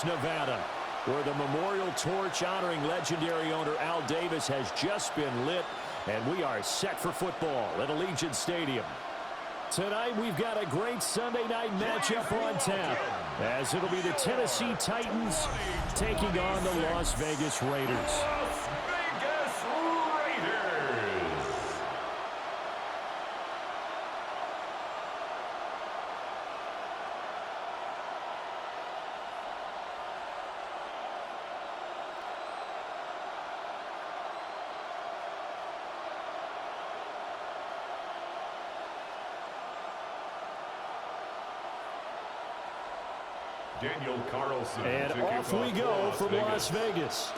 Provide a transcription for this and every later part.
Vegas, Nevada, where the memorial torch honoring legendary owner Al Davis has just been lit, and we are set for football at Allegiant Stadium. Tonight, we've got a great Sunday night matchup on tap, as it'll be the Tennessee Titans taking on the Las Vegas Raiders. Daniel Carlson. And off we go from Las Vegas.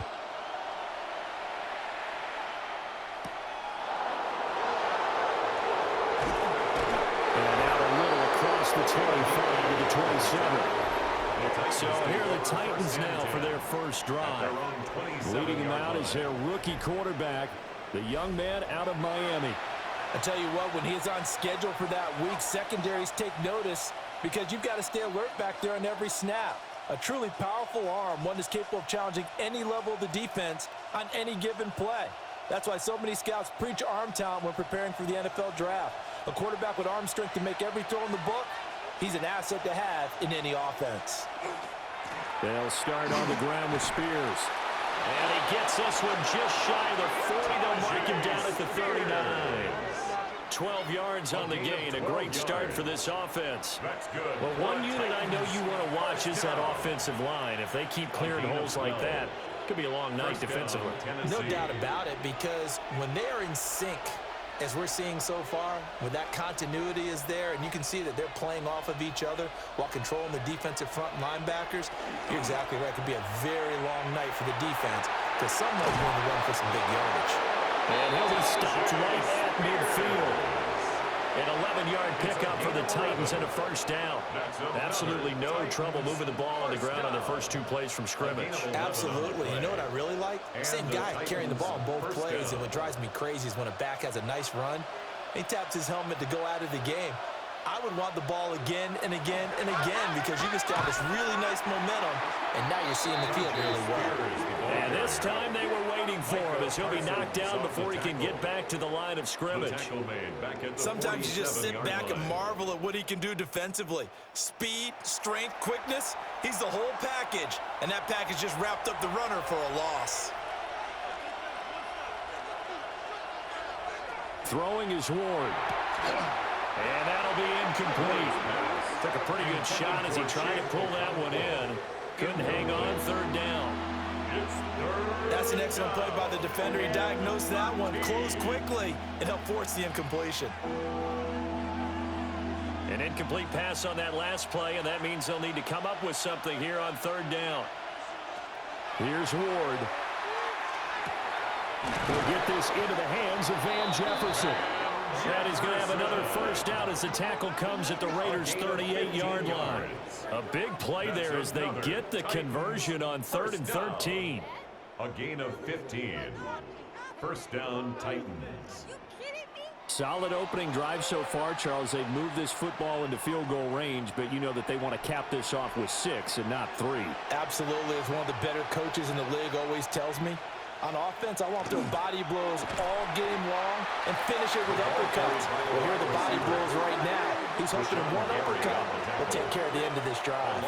And out a little across the 25 to the 27. So here are the Titans now for their first drive. Leading them out is their rookie quarterback, the young man out of Miami. I tell you what, when he's on schedule for that week, secondaries take notice because you've got to stay alert back there on every snap. A truly powerful arm, one that's capable of challenging any level of the defense on any given play. That's why so many scouts preach arm talent when preparing for the NFL draft. A quarterback with arm strength to make every throw in the book, he's an asset to have in any offense. They'll start on the ground with Spears. And he gets this one just shy of the 40. They'll mark him down at the 39. 12 yards on the gain. A great start for this offense. Well, one unit I know you want to watch is that offensive line. If they keep clearing holes like that, it could be a long night defensively. No doubt about it, because when they are in sync, as we're seeing so far, when that continuity is there, and you can see that they're playing off of each other while controlling the defensive front linebackers, you're exactly right. It could be a very long night for the defense because someone's going to run for some big yardage. And he'll be stopped right at midfield. An 11-yard pickup for the Titans and a first down. Absolutely no trouble moving the ball on the ground on their first two plays from scrimmage. Absolutely. You know what I really like? Same guy carrying the ball in both plays, and what drives me crazy is when a back has a nice run, he taps his helmet to go out of the game. I would want the ball again and again and again because you establish really nice momentum, and now you're seeing the field really well. And this time they were waiting for him as he'll be knocked down before he can get back to the line of scrimmage. Sometimes you just sit back and marvel at what he can do defensively. Speed, strength, quickness, he's the whole package, and that package just wrapped up the runner for a loss. Throwing is Ward. And that'll be incomplete. Took a pretty good shot as he tried to pull that one in. Couldn't hang on, third down. That's an excellent play by the defender. He diagnosed that one, closed quickly, and helped force the incompletion. An incomplete pass on that last play, and that means they'll need to come up with something here on third down. Here's Ward. We'll get this into the hands of Van Jefferson. That is going to have another first down as the tackle comes at the Raiders' 38-yard line. A big play there as they get the conversion on 3rd and 13. A gain of 15. First down, Titans. Solid opening drive so far, Charles. They've moved this football into field goal range, but you know that they want to cap this off with 6 and not 3. Absolutely. As one of the better coaches in the league always tells me, on offense, I want their body blows all game long and finish it with uppercuts. Well, here are the body blows right now. He's hoping in one uppercut will take care of the end of this drive.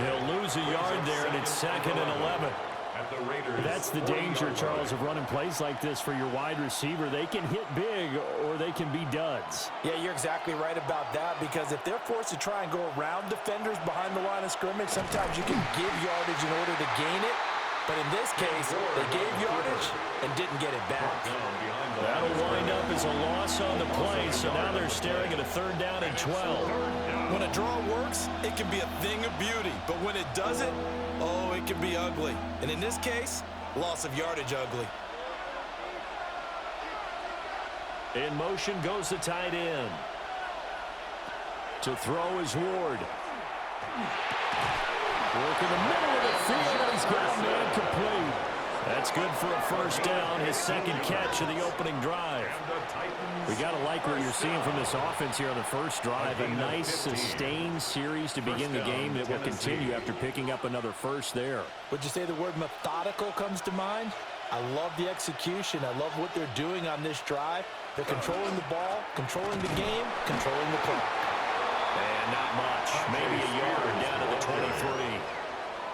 He'll lose a yard there, and it's 2nd and 11. That's the danger, Charles, of running plays like this for your wide receiver. They can hit big or they can be duds. Yeah, you're exactly right about that, because if they're forced to try and go around defenders behind the line of scrimmage, sometimes you can give yardage in order to gain it. But in this case, they gave yardage and didn't get it back. That'll wind up as a loss on the play, so now they're staring at a 3rd down and 12. When a draw works, it can be a thing of beauty. But when it doesn't, oh, it can be ugly. And in this case, loss of yardage ugly. In motion goes the tight end. To throw is Ward. Work in the middle of the field, and he's got a man complete. That's good for a first down, his second catch of the opening drive. We got to like what you're seeing from this offense here on the first drive. A nice, sustained series to begin the game that will continue after picking up another first there. Would you say the word methodical comes to mind? I love the execution. I love what they're doing on this drive. They're controlling the ball, controlling the game, controlling the clock. And not much. Maybe a yard down to the 23.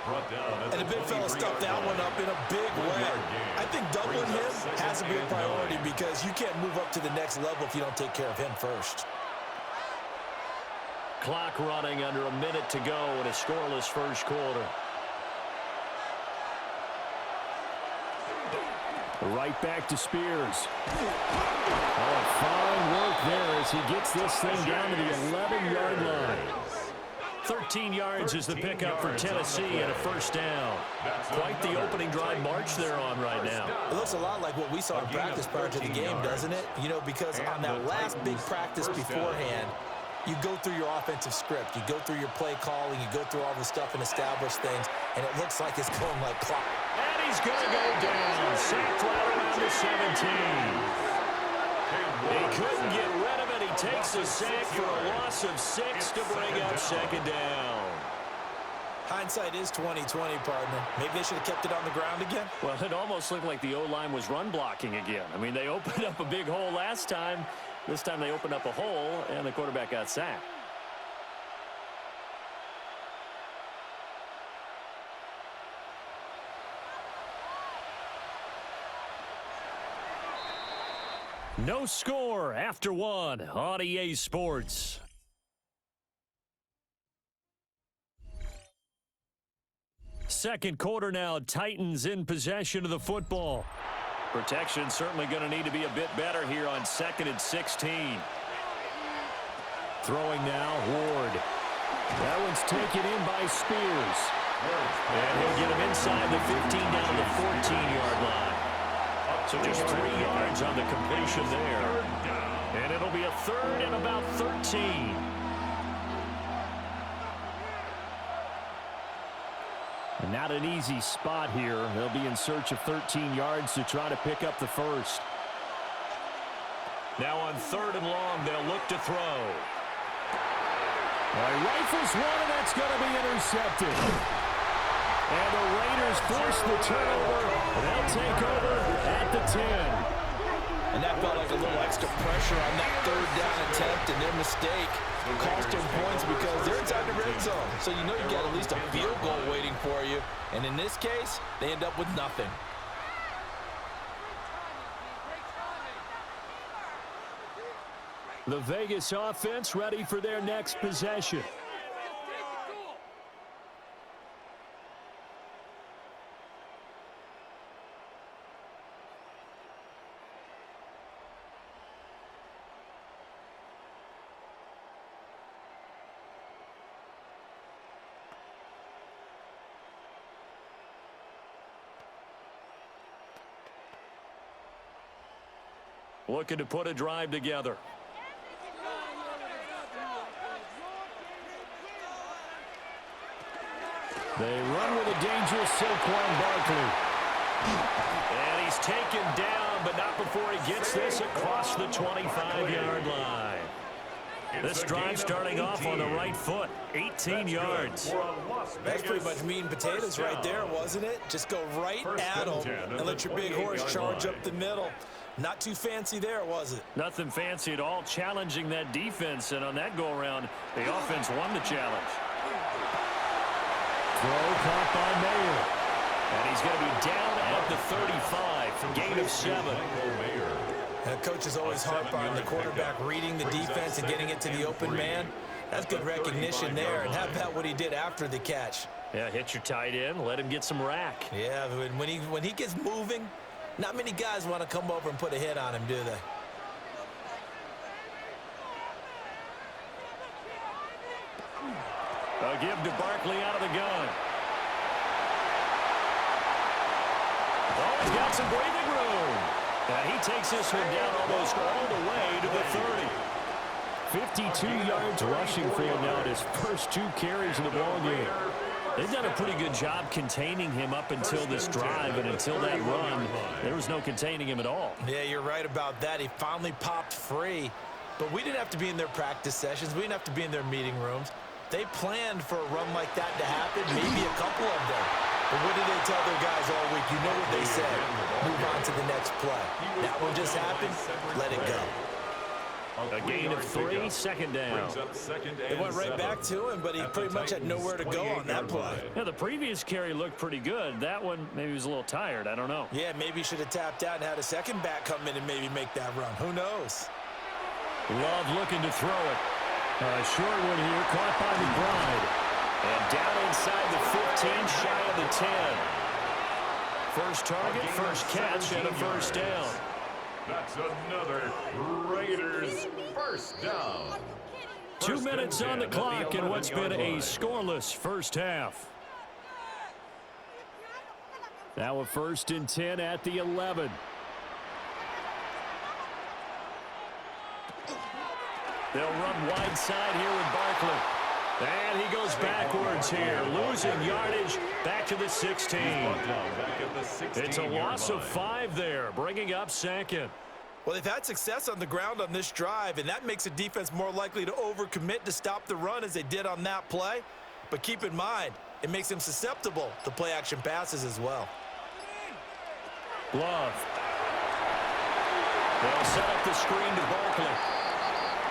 And the big fella stuffed that one up in a big way. I think doubling him has to be a priority because you can't move up to the next level if you don't take care of him first. Clock running under a minute to go in a scoreless first quarter. Right back to Spears. Oh, fine work there as he gets this thing down to the 11-yard line. 13 yards is the pickup for Tennessee and a first down. Quite the opening drive march they're on right now. It looks a lot like what we saw in practice prior to the game, doesn't it? You know, because on that last big practice beforehand, you go through your offensive script. You go through your play calling. You go through all the stuff and establish things, and it looks like it's going like clock. And he's going to go down. Sacked right around the 17. He couldn't get rid of it. He takes a sack for a loss of 6 to bring up second down. Hindsight is 20/20, partner. Maybe they should have kept it on the ground again. Well, it almost looked like the O-line was run blocking again. I mean, they opened up a big hole last time. This time they opened up a hole, and the quarterback got sacked. No score after one on EA Sports. Second quarter now, Titans in possession of the football. Protection certainly going to need to be a bit better here on 2nd and 16. Throwing now, Ward. That one's taken in by Spears. And he'll get him inside the 15 down to the 14-yard line. So just 3 yards on the completion there. And it'll be a third and about 13. And not an easy spot here. They'll be in search of 13 yards to try to pick up the first. Now on 3rd and long, they'll look to throw. Rifles one, and that's going to be intercepted. And the Raiders force the turnover. They'll take over at the 10. And that felt like a little extra pressure on that 3rd down attempt, and their mistake cost them points because they're inside the red zone. So you know you got at least a field goal waiting for you. And in this case, they end up with nothing. The Vegas offense ready for their next possession. Looking to put a drive together. They run with a dangerous Saquon Barkley. And he's taken down, but not before he gets this across the 25-yard line. This drive starting off on the right foot, 18 yards. That's pretty much meat and potatoes right there, wasn't it? Just go right at them and let your big horse charge up the middle. Not too fancy there, was it? Nothing fancy at all, challenging that defense. And on that go-around, the offense won the challenge. Throw caught by Mayer. And he's going to be down at the 35, gain of 7. Coaches always harp on the quarterback reading the defense and getting it to the open man. That's good recognition there. And how about what he did after the catch? Yeah, hit your tight end, let him get some rack. Yeah, when he gets moving, not many guys want to come over and put a hit on him, do they? A give to Barkley out of the gun. Oh, he's got some breathing room. And he takes this one down almost all the way to the 30. 52 yards rushing for him now at his first 2 carries of the ball game. They've done a pretty good job containing him up until this drive, and until that run, there was no containing him at all. Yeah, you're right about that. He finally popped free, but we didn't have to be in their practice sessions. We didn't have to be in their meeting rooms. They planned for a run like that to happen, maybe a couple of them. But what did they tell their guys all week? You know what they said. Move on to the next play. That one just happened. Let it go. A gain of 3, second down. It went right back to him, but he pretty much had nowhere to go on that play. Yeah, the previous carry looked pretty good. That one, maybe he was a little tired. I don't know. Yeah, maybe he should have tapped out and had a second back come in and maybe make that run. Who knows? Love looking to throw it. Short one here, caught by McBride. And down inside the 15, shy of the 10. First target, first catch, and a first down. That's another Raiders first down. 2 minutes on the clock in what's been a scoreless first half. Now a 1st and 10 at the 11. They'll run wide side here with Barkley. And he goes backwards here, losing yardage back to the 16. It's a loss of 5 there, bringing up 2nd. Well, they've had success on the ground on this drive, and that makes a defense more likely to overcommit to stop the run as they did on that play. But keep in mind, it makes them susceptible to play-action passes as well. Love. They'll set up the screen to Barkley.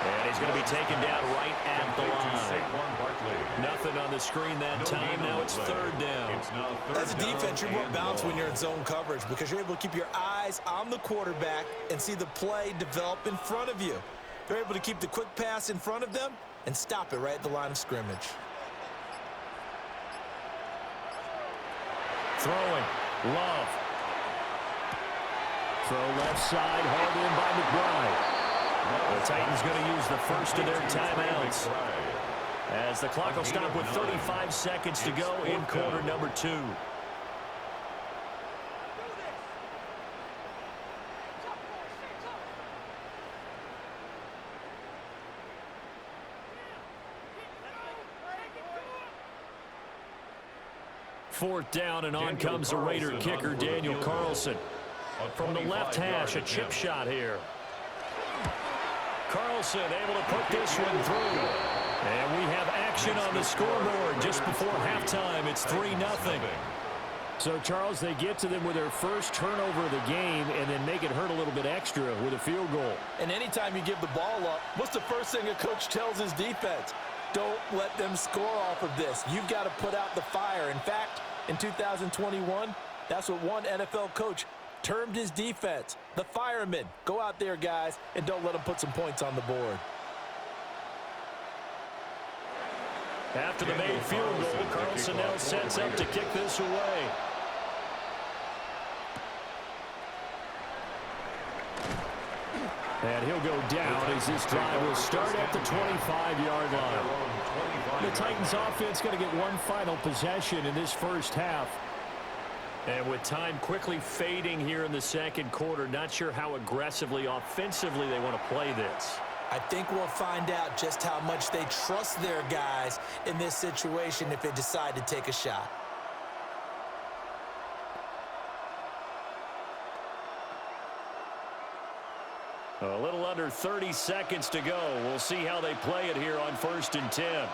And he's going to be taken down right at the line. Nothing on the screen that time. Now it's 3rd down. As a defense, you're more balanced when you're in zone coverage because you're able to keep your eyes on the quarterback and see the play develop in front of you. They're able to keep the quick pass in front of them and stop it right at the line of scrimmage. Throwing. Love. Throw left side, hauled in by McBride. The Titans going to use the first of their timeouts as the clock will stop with 35 seconds to go in quarter number 2. Fourth down, and on comes the Raider kicker, Daniel Carlson. From the left hash, a chip shot here. Carlson able to put this one through. And we have action on the scoreboard just before halftime. It's 3-0. So, Charles, they get to them with their first turnover of the game and then make it hurt a little bit extra with a field goal. And anytime you give the ball up, what's the first thing a coach tells his defense? Don't let them score off of this. You've got to put out the fire. In fact, in 2021, that's what one NFL coach termed his defense, the firemen. Go out there, guys, and don't let them put some points on the board. After the made field goal, Carlson now sets up to kick this away. And he'll go down as this drive will start at the 25-yard line. The Titans offense going to get one final possession in this first half. And with time quickly fading here in the second quarter, not sure how aggressively, offensively they want to play this. I think we'll find out just how much they trust their guys in this situation if they decide to take a shot. A little under 30 seconds to go. We'll see how they play it here on 1st and 10.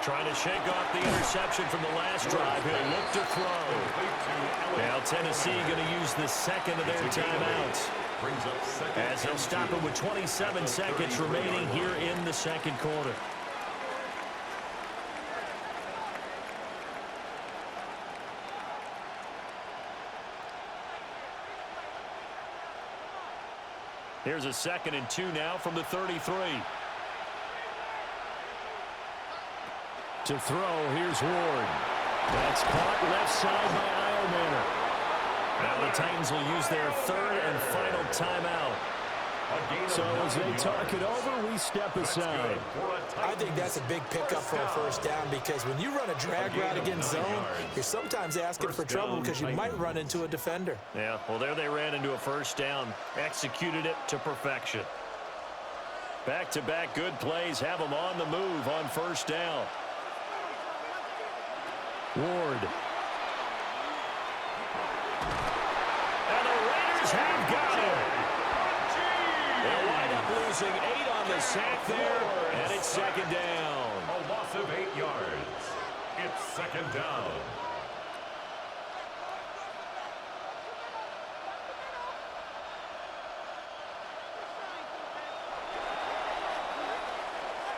Trying to shake off the interception from the last drive. He'll look to throw. Now Tennessee going to use the second of their timeouts, as they'll stop it with 27 seconds remaining here in the second quarter. Here's a 2nd and 2 now from the 33. To throw, here's Ward. That's caught left side by Eilmanner. Now the Titans will use their 3rd and final timeout. So as they talk it over, we step aside. I think that's a big pickup for a first down because when you run a drag route against zone, you're sometimes asking for trouble because you might run into a defender. Yeah, well, there they ran into a first down. Executed it to perfection. Back-to-back good plays have them on the move on first down. Ward. And the Raiders have got him. They'll wind up losing 8 on the sack there, and it's second down. A loss of 8 yards. It's second down.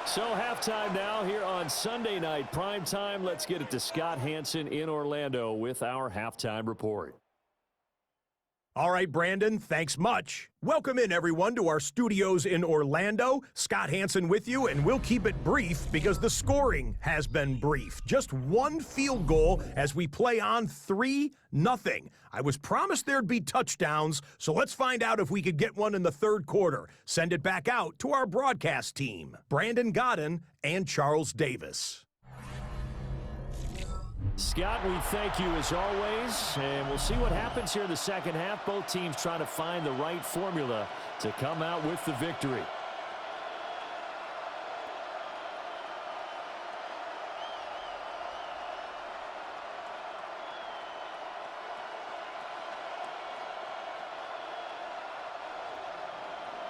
So halftime now here on Sunday night primetime. Let's get it to Scott Hanson in Orlando with our halftime report. All right, Brandon, thanks much. Welcome in, everyone, to our studios in Orlando. Scott Hanson with you, and we'll keep it brief because the scoring has been brief. Just one field goal as we play on 3-0. I was promised there'd be touchdowns, so let's find out if we could get one in the third quarter. Send it back out to our broadcast team, Brandon Godden and Charles Davis. Scott, we thank you as always, and we'll see what happens here in the second half. Both teams trying to find the right formula to come out with the victory.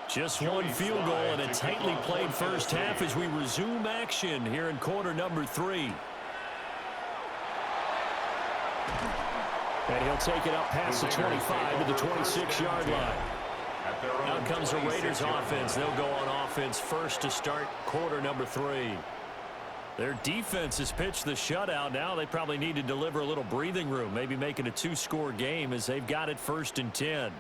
Just one field goal and a tightly played first half as we resume action here in quarter number 3. And he'll take it up past the 25 to the 26-yard line. Now comes the Raiders offense. They'll go on offense first to start quarter number 3. Their defense has pitched the shutout. Now they probably need to deliver a little breathing room, maybe make it a 2-score game as they've got it 1st and 10.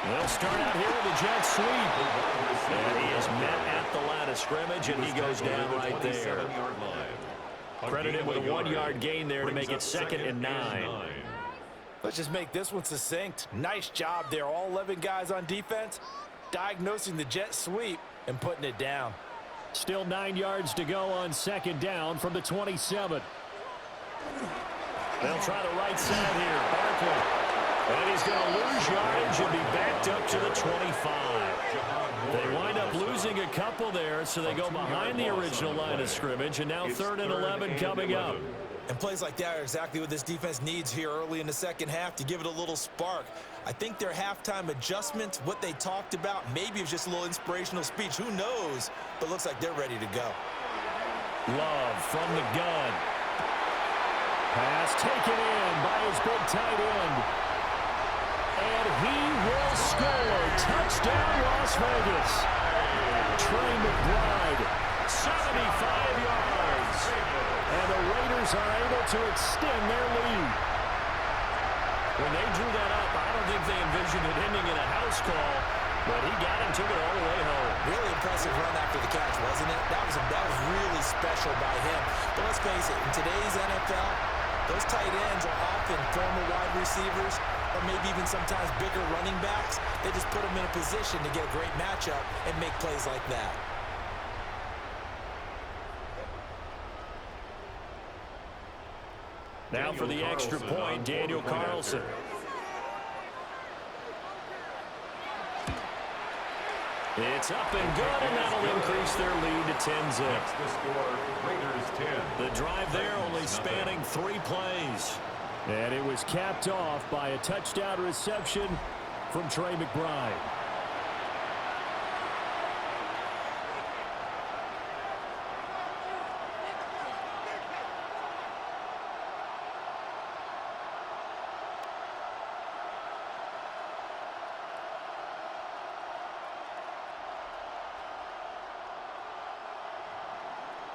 They'll start out here with a jet sweep. And he is met at the line of scrimmage, and he goes down right there. Credit him with a 1-yard gain there to make it 2nd and 9. Let's just make this one succinct. Nice job there. All 11 guys on defense, diagnosing the jet sweep and putting it down. Still 9 yards to go on 2nd down from the 27. They'll try the right side here. Barkley. And he's going to lose yardage and be backed up to the 25. They wind up losing a couple there, so they go behind the original line of scrimmage, and now 3rd and 11 coming up. And plays like that are exactly what this defense needs here early in the second half to give it a little spark. I think their halftime adjustments, what they talked about, maybe it was just a little inspirational speech. Who knows? But looks like they're ready to go. Love from the gun. Pass taken in by his big tight end. And he will score. Touchdown, Las Vegas. Trey McBride, 75 yards. And the Raiders are able to extend their lead. When they drew that up, I don't think they envisioned it ending in a house call, but he got him, took it all the way home. Really impressive run after the catch, wasn't it? That was really special by him. But let's face it, in today's NFL, those tight ends are often former wide receivers, or maybe even sometimes bigger running backs. They just put them in a position to get a great matchup and make plays like that. Now for the extra point, Daniel Carlson. It's up and good, and that'll increase their lead to 10-zip. The score, Raiders 10. The drive there only spanning 3 plays. And it was capped off by a touchdown reception from Trey McBride.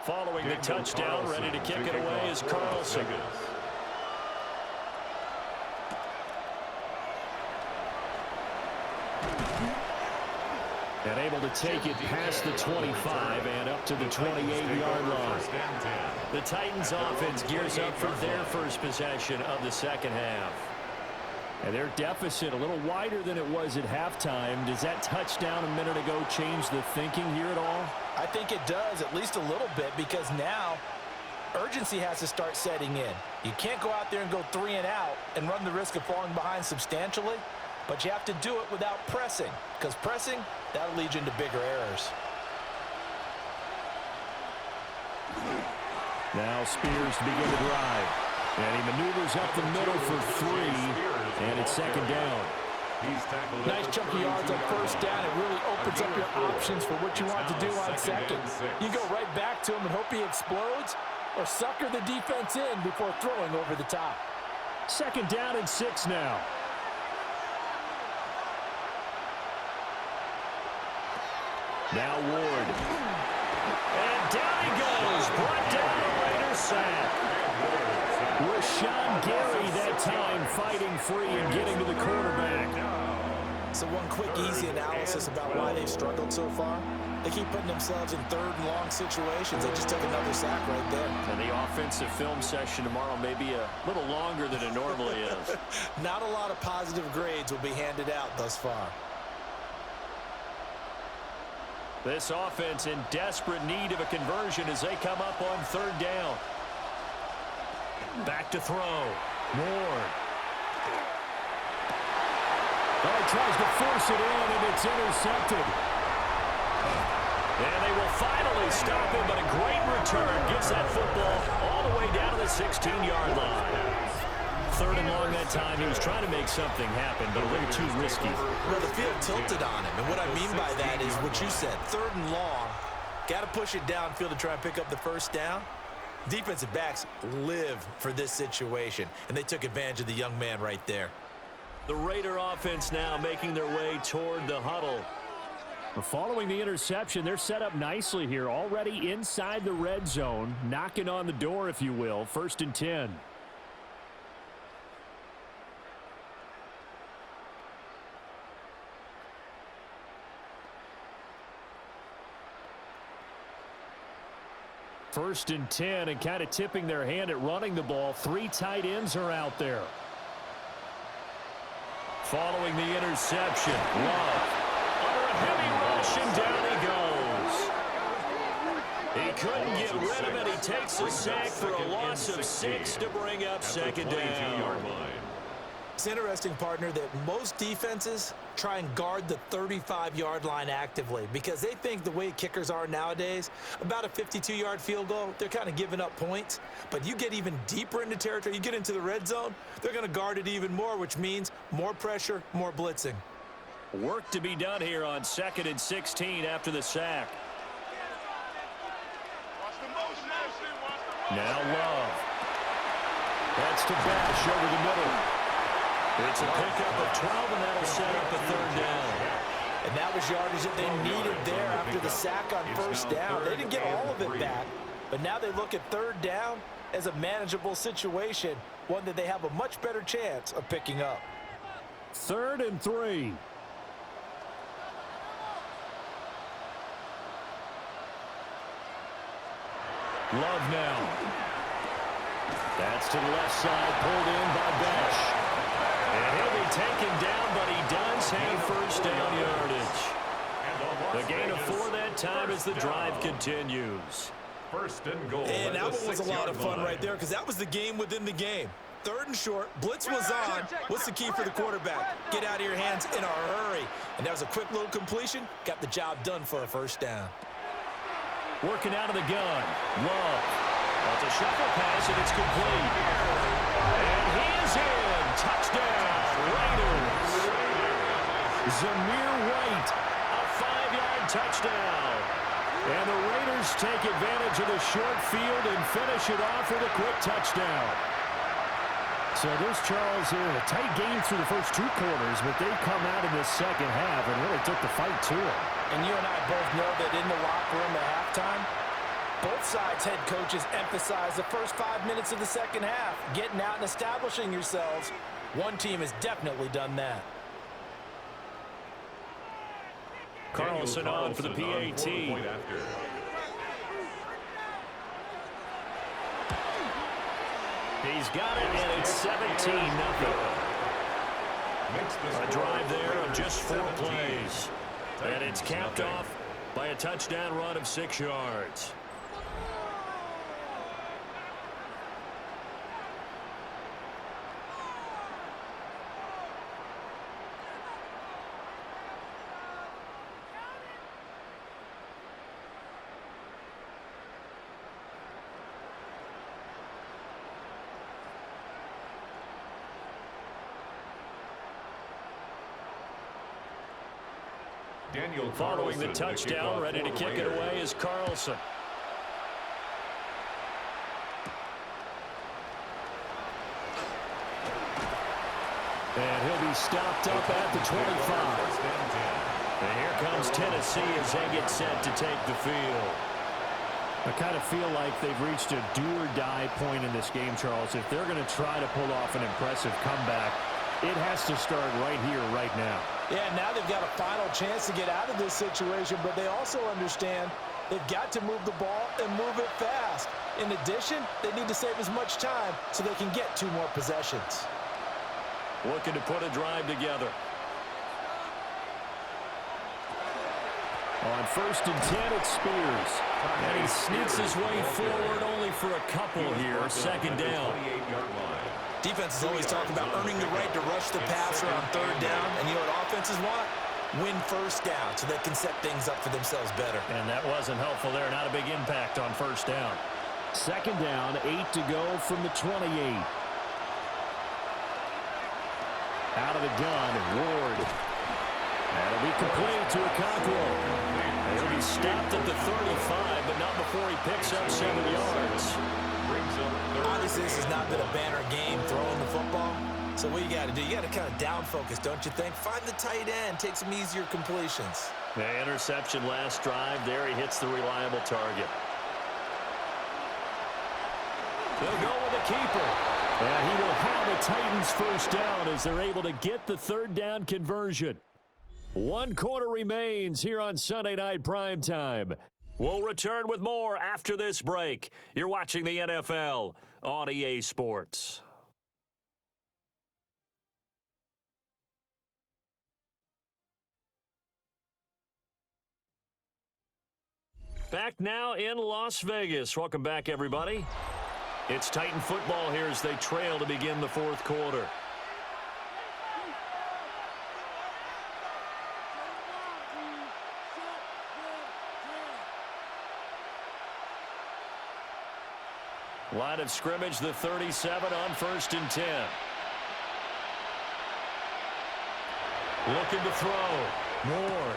Following the touchdown, ready to kick it away is Carlson. And able to take it past the 25 and up to the 28-yard line. The Titans offense gears up for their first possession of the second half. And their deficit a little wider than it was at halftime. Does that touchdown a minute ago change the thinking here at all? I think it does, at least a little bit, because now urgency has to start setting in. You can't go out there and go 3 and out and run the risk of falling behind substantially, but you have to do it without pressing, because pressing, that'll lead you into bigger errors. Now Spears to begin the drive. And he maneuvers up the middle for 3, and it's second down. Nice chunk of yards on first down. It really opens up your options for what you want to do on second. You go right back to him and hope he explodes, or sucker the defense in before throwing over the top. Second down and 6 now. Now Ward. And down he goes. Brought down a Raiders sack. Rashawn Gary that time fighting free and getting to the quarterback. So one quick, easy analysis about why they've struggled so far. They keep putting themselves in 3rd and long situations. They just took another sack right there. And the offensive film session tomorrow may be a little longer than it normally is. Not a lot of positive grades will be handed out thus far. This offense in desperate need of a conversion as they come up on 3rd down. Back to throw. Ward. Oh, he tries to force it in, and it's intercepted. And they will finally stop him, but a great return gets that football all the way down to the 16-yard line. 3rd and long that time. He was trying to make something happen, but a little too risky. Well, the field tilted on him, and what I mean by that is what you said. 3rd and long, got to push it downfield to try and pick up the first down. Defensive backs live for this situation, and they took advantage of the young man right there. The Raider offense now making their way toward the huddle. Following the interception, they're set up nicely here, already inside the red zone, knocking on the door, if you will. 1st and 10. First and 10, and kind of tipping their hand at running the ball. 3 tight ends are out there. Following the interception, Love under a heavy rush, and down he goes. He couldn't get rid of it. He takes a sack for a loss of 6 to bring up second down. It's interesting, partner, that most defenses try and guard the 35-yard line actively because they think the way kickers are nowadays, about a 52-yard field goal, they're kind of giving up points. But you get even deeper into territory, you get into the red zone, they're going to guard it even more, which means more pressure, more blitzing. Work to be done here on 2nd and 16 after the sack. Now Love. That's to Bash over the middle. It's a pickup of 12, and that'll set up a 3rd down. And that was yardage that they needed there after the sack on first down. They didn't get all of it back, but now they look at 3rd down as a manageable situation, one that they have a much better chance of picking up. 3rd and 3. Love now. That's to the left side, pulled in by Bash. And he'll be taken down, but he does have first down yardage. The gain of 4 that time as the drive continues. 1st and goal. And that one was a lot of fun right there because that was the game within the game. 3rd and short, blitz was on. What's the key for the quarterback? Get out of your hands in a hurry. And that was a quick little completion. Got the job done for a first down. Working out of the gun. Love. That's a shuffle pass, and it's complete. And he is in. Touchdown, Raiders. Zamir White, a 5-yard touchdown. And the Raiders take advantage of the short field and finish it off with a quick touchdown. So this, Charles, a tight game through the first 2 quarters, but they come out in this second half and really took the fight to it. And you and I both know that in the locker room at halftime, both sides' head coaches emphasize the first 5 minutes of the second half, getting out and establishing yourselves. One team has definitely done that. Carlson on for the PAT. He's got it, and it's 17-0. A drive there of just 4 plays. And it's capped off by a touchdown run of 6 yards. Following the touchdown, ready to kick it away is Carlson. And he'll be stopped up at the 25. And here comes Tennessee as they get set to take the field. I kind of feel like they've reached a do-or-die point in this game, Charles. If they're going to try to pull off an impressive comeback, it has to start right here, right now. Yeah, now they've got a final chance to get out of this situation, but they also understand they've got to move the ball and move it fast. In addition, they need to save as much time so they can get 2 more possessions. Looking to put a drive together. On 1st and 10, it's Spears. And he sneaks his way forward only for a couple here. 2nd down. Defenses always talk about earning the right to rush the passer on 3rd down. And you know what offenses want? Win 1st down so they can set things up for themselves better. And that wasn't helpful there. Not a big impact on 1st down. 2nd down, 8 to go from the 28. Out of the gun, Ward. That'll be complete to Okonkwo. He'll be stopped at the 35, but not before he picks up 7 yards. Obviously, this has not been a banner game throwing the football. So what you got to do, you got to kind of down focus, don't you think? Find the tight end, take some easier completions. The interception last drive. There he hits the reliable target. They'll go with the keeper. And he will have the Titans 1st down as they're able to get the 3rd down conversion. 1 quarter remains here on Sunday Night Primetime. We'll return with more after this break. You're watching the NFL on EA Sports. Back now in Las Vegas. Welcome back, everybody. It's Titan football here as they trail to begin the 4th quarter. Line of scrimmage, the 37 on 1st and 10. Looking to throw. Ward.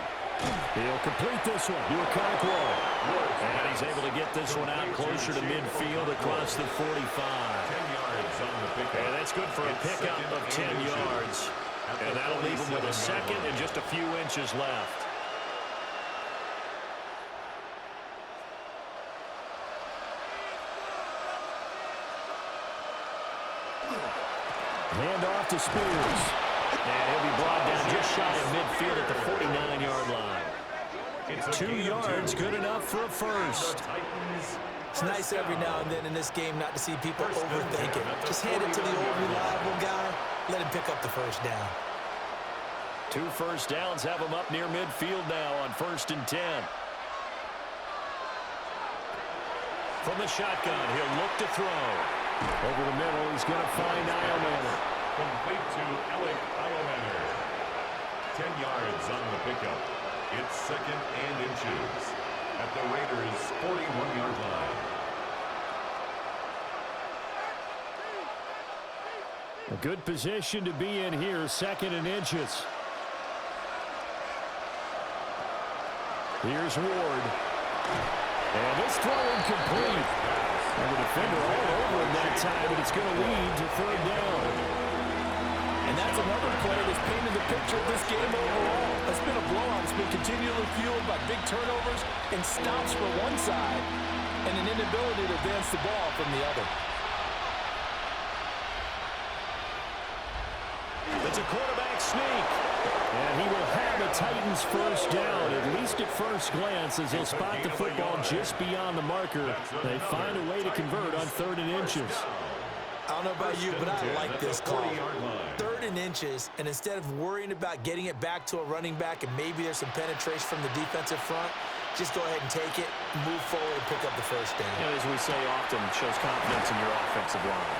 He'll complete this one to Okonkwo. And he's able to get this one out closer to midfield across the 45. 10 yards on the pickup. And that's good for a pickup of 10 yards. And that'll leave him with a 2nd and just a few inches left. Hand off to Spears. And he'll be brought down just shy of midfield at the 49-yard line. 2 yards, good enough for a 1st. It's nice every now and then in this game not to see people overthink it. Just hand it to the old reliable guy. Let him pick up the 1st down. 2 1st downs have him up near midfield now on 1st and 10. From the shotgun, he'll look to throw. Over the middle, he's going to find Iomanner. Complete to Alec Iomanner. 10 yards on the pickup. It's 2nd and inches at the Raiders' 41-yard line. A good position to be in here, 2nd and inches. Here's Ward. And this throw incomplete. And the defender all over him that time, but it's going to lead to 3rd down. And that's another play that's painted the picture of this game overall. It's been a blowout. It's been continually fueled by big turnovers and stops for one side and an inability to advance the ball from the other. It's a quarterback sneak. And he will have the Titans 1st down, at least at first glance, as they'll spot the football just beyond the marker. They find a way to convert on 3rd and inches. I don't know about you, but I like this call. 3rd and inches, and instead of worrying about getting it back to a running back and maybe there's some penetration from the defensive front, just go ahead and take it, move forward, and pick up the 1st down. You know, as we say often, it shows confidence in your offensive line.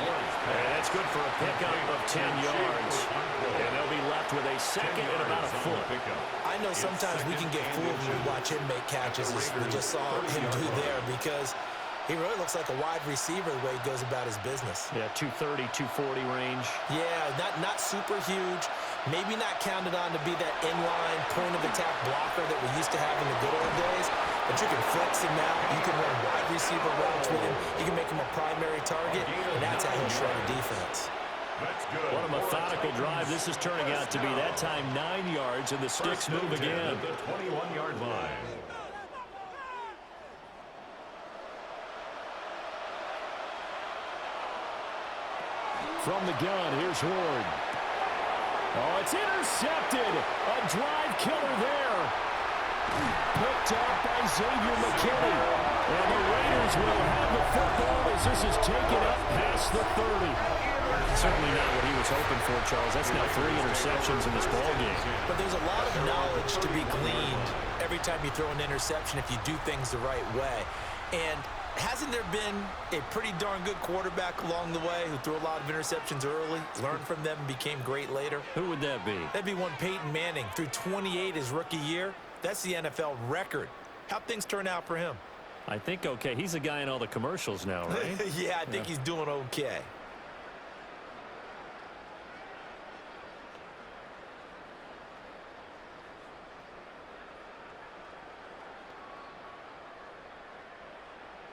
And that's good for a pickup of 10 yards. And they'll be left with a 2nd and about a foot. I know sometimes we can get fooled when we watch him make catches, as we just saw him do there, because he really looks like a wide receiver the way he goes about his business. Yeah, 230, 240 range. Yeah, not super huge, Maybe not counted on to be that inline point-of-attack blocker that we used to have in the good old days, but you can flex him out. You can run wide receiver routes with him. You can make him a primary target, and that's how he'll shred a defense. What a methodical drive this is turning out to be. That time 9 yards, and the sticks move again. At the 21-yard line. From the gun, here's Ward. Oh, it's intercepted. A drive killer there. Picked up by Xavier McKinney. And the Raiders will have the football as this is taken up past the 30. Certainly not what he was hoping for, Charles. That's now 3 interceptions in this ballgame. But there's a lot of knowledge to be gleaned every time you throw an interception if you do things the right way. And hasn't there been a pretty darn good quarterback along the way who threw a lot of interceptions early, learned from them, and became great later? Who would that be? That'd be one Peyton Manning. Threw 28 his rookie year. That's the NFL record. How'd things turn out for him? I think okay. He's a guy in all the commercials now, right? Yeah, I think he's doing okay.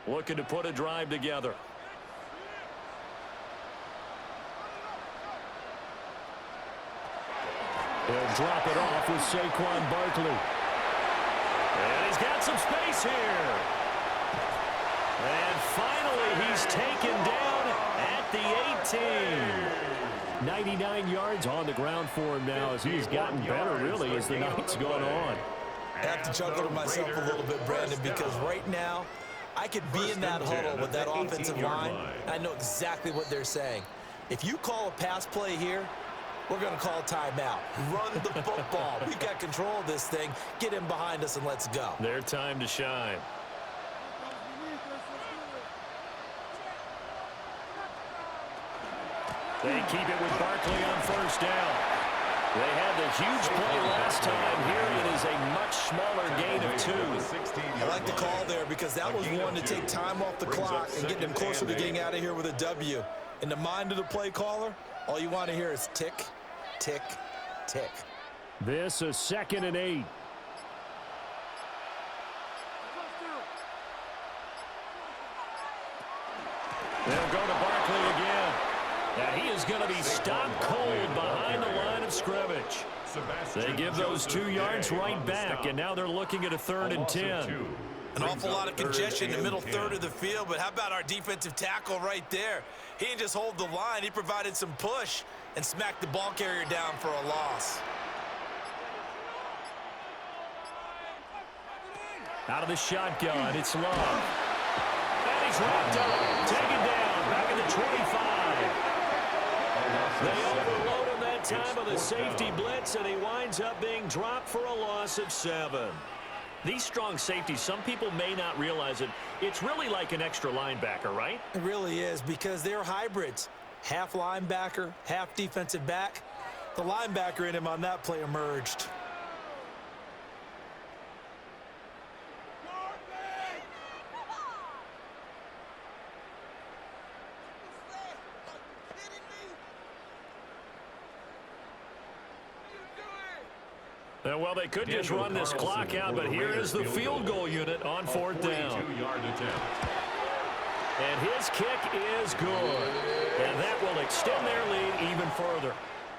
Looking to put a drive together. He'll drop it off with Saquon Barkley. And he's got some space here. And finally, he's taken down at the 18. 99 yards on the ground for him now as he's gotten better, really, as the night's gone on. I have to chuckle to myself a little bit, Brandon, because right now, I could be in that huddle with that offensive line, and I know exactly what they're saying. If you call a pass play here, we're going to call timeout. Run the football. We've got control of this thing. Get him behind us and let's go. Their time to shine. They keep it with Barkley on first down. They had the huge play last time. Here it is a much smaller gain of 2. I like the call there because that was one to take time off the clock and get them closer to getting out of here with a W. In the mind of the play caller, all you want to hear is tick, tick, tick. This is 2nd and 8. They'll go to Barkley again. And he is going to be stopped cold behind the line of scrimmage. They give those 2 yards right back, and now they're looking at a 3rd and 10. An awful lot of congestion in the middle third of the field, but how about our defensive tackle right there? He didn't just hold the line, he provided some push and smacked the ball carrier down for a loss. Out of the shotgun, it's Love. And he's wrapped up, taken down, back at the 25. They overload him that time with a safety blitz, and he winds up being dropped for a loss of 7. These strong safeties, some people may not realize it. It's really like an extra linebacker, right? It really is because they're hybrids. Half linebacker, half defensive back. The linebacker in him on that play emerged. Well, they could just run this clock out, but here is the field goal unit on 4th down. And his kick is good. And that will extend their lead even further.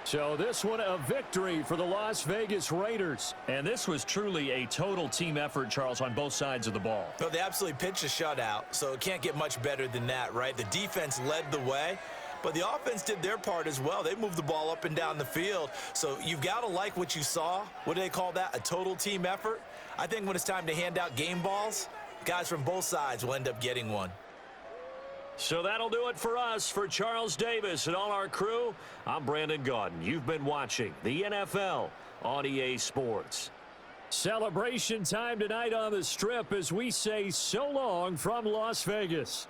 So this one a victory for the Las Vegas Raiders. And this was truly a total team effort, Charles, on both sides of the ball. Well, they absolutely pitched a shutout, so it can't get much better than that, right? The defense led the way. But the offense did their part as well. They moved the ball up and down the field. So you've got to like what you saw. What do they call that? A total team effort? I think when it's time to hand out game balls, guys from both sides will end up getting one. So that'll do it for us. For Charles Davis and all our crew, I'm Brandon Gaudin. You've been watching the NFL on EA Sports. Celebration time tonight on the Strip as we say so long from Las Vegas.